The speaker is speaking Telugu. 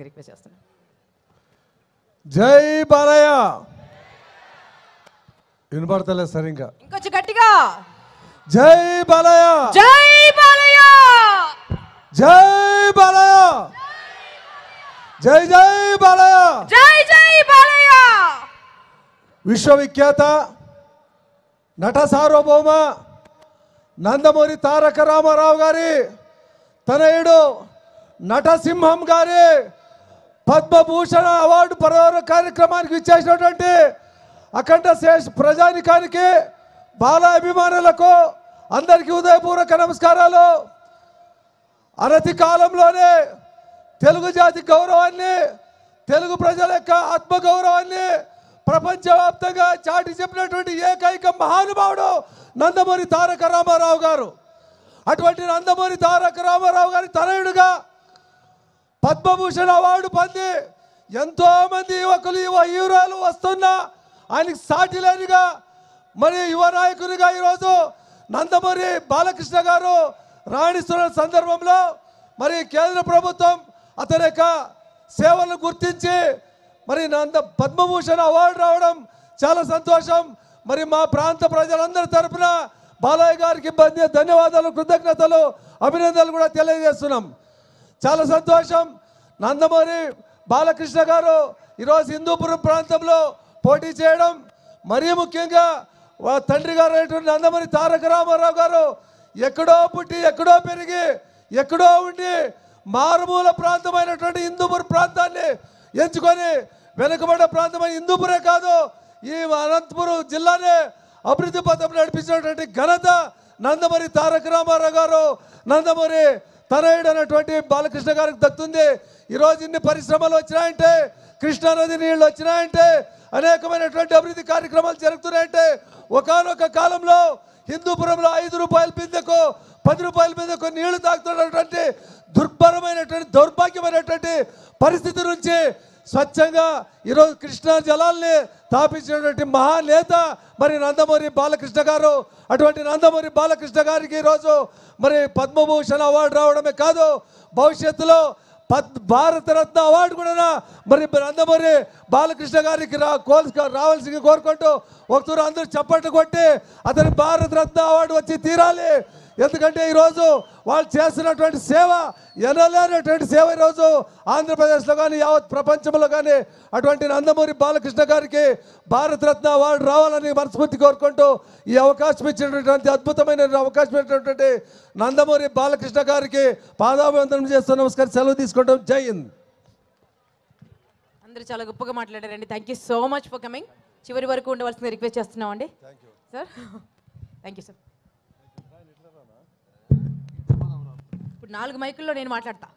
రిక్వెస్ట్ చేస్తున్నాను. జై బాలయ్య. వినపడతలేదు సార్, ఇంకా ఇంకొంచెం గట్టిగా. జై బాలయ్య, జై బాలయ్య, జై బాలయ్య, జై జై బాలయ్య, జై జై బాలయ్య. విశ్వవిఖ్యాత నట సార్వభౌమ నందమూరి తారక రామారావు గారి తనయుడు నటసింహం గారి పద్మభూషణ అవార్డు ప్రదాన కార్యక్రమానికి ఇచ్చేసినటువంటి అఖండ శేష ప్రజానికానికి, బాల అభిమానులకు అందరికీ ఉదయపూర్వక నమస్కారాలు. అనతి కాలంలోనే తెలుగు జాతి గౌరవాన్ని, తెలుగు ప్రజల యొక్క ఆత్మగౌరవాన్ని ప్రపంచవ్యాప్తంగా చాటి చెప్పినటువంటి ఏకైక మహానుభావుడు నందమూరి తారక రామారావు గారు. అటువంటి నందమూరి తారక రామారావు గారి తనయుడుగా పద్మభూషణ్ అవార్డు పొంది ఎంతోమంది యువకులు, యువ హీరోలు వస్తున్నా ఆయనకి సాటి లేనిగా మరి యువ నాయకునిగా ఈరోజు నందమూరి బాలకృష్ణ గారు రాణిస్తున్న సందర్భంలో మరి కేంద్ర ప్రభుత్వం అతని యొక్క సేవలను గుర్తించి మరి పద్మభూషణ్ అవార్డు రావడం చాలా సంతోషం. మరి మా ప్రాంత ప్రజలందరి తరఫున బాలయ్య గారికి ధన్యవాదాలు, కృతజ్ఞతలు, అభినందనలు కూడా తెలియజేస్తున్నాం. చాలా సంతోషం. నందమూరి బాలకృష్ణ గారు ఈరోజు హిందూపురం ప్రాంతంలో పోటీ చేయడం, మరీ ముఖ్యంగా తండ్రి గారు అయినటువంటి నందమూరి తారక రామారావు గారు ఎక్కడో పుట్టి, ఎక్కడో పెరిగి, ఎక్కడో ఉండి మారుమూల ప్రాంతమైనటువంటి హిందూపురం ప్రాంతాన్ని ఎంచుకొని వెనుకబడ్డ ప్రాంతమైన హిందూపురే కాదు ఈ అనంతపురం జిల్లానే అభివృద్ధి పథం నడిపించినటువంటి ఘనత నందమూరి తారక రామారావు గారు, నందమూరి తనయుడు అనేటువంటి బాలకృష్ణ గారికి దక్కుతుంది. ఈరోజు ఇన్ని పరిశ్రమలు వచ్చినాయంటే, కృష్ణానది నీళ్ళు వచ్చినాయంటే, అనేకమైనటువంటి అభివృద్ధి కార్యక్రమాలు జరుగుతున్నాయంటే, ఒకానొక కాలంలో హిందూపురంలో 5 రూపాయల బిందెకు 10 రూపాయల బిందెకు నీళ్లు తాగుతున్నటువంటి దుర్భరమైనటువంటి, దౌర్భాగ్యమైనటువంటి పరిస్థితి నుంచి స్వచ్ఛంగా ఈరోజు కృష్ణా జలాల్ని తాపించినటువంటి మహానేత మరి నందమూరి బాలకృష్ణ గారు. అటువంటి నందమూరి బాలకృష్ణ గారికి ఈరోజు మరి పద్మభూషణ్ అవార్డు రావడమే కాదు, భవిష్యత్తులో భారతరత్న అవార్డు కూడా మరి నందమూరి బాలకృష్ణ గారికి రావాల్సింది కోరుకుంటూ ఒకరు అందరూ చప్పట్లు కొట్టి అతని భారతరత్న అవార్డు వచ్చి తీరాలి. ఎందుకంటే ఈరోజు వాళ్ళు చేస్తున్నటువంటి సేవ, ఎనలేనటువంటి సేవ ఈరోజు ఆంధ్రప్రదేశ్లో కానీ యావత్ ప్రపంచంలో కానీ అటువంటి నందమూరి బాలకృష్ణ గారికి భారతరత్న అవార్డు రావాలని మనస్ఫూర్తి కోరుకుంటూ ఈ అవకాశం ఇచ్చినటువంటి అద్భుతమైన అవకాశం ఇచ్చినటువంటి నందమూరి బాలకృష్ణ గారికి పాదాభివందనం చేస్తూ నమస్కారం, సెలవు తీసుకుంటాం. జై హింద్. అందరూ చాలా గొప్పగా మాట్లాడారండి. Thank you so much for coming. చివరి వరకు ఉండవలసింది రిక్వెస్ట్ చేస్తున్నామండి సార్. Thank you sir. ఇప్పుడు 4 మైకుల్లో నేను మాట్లాడతా.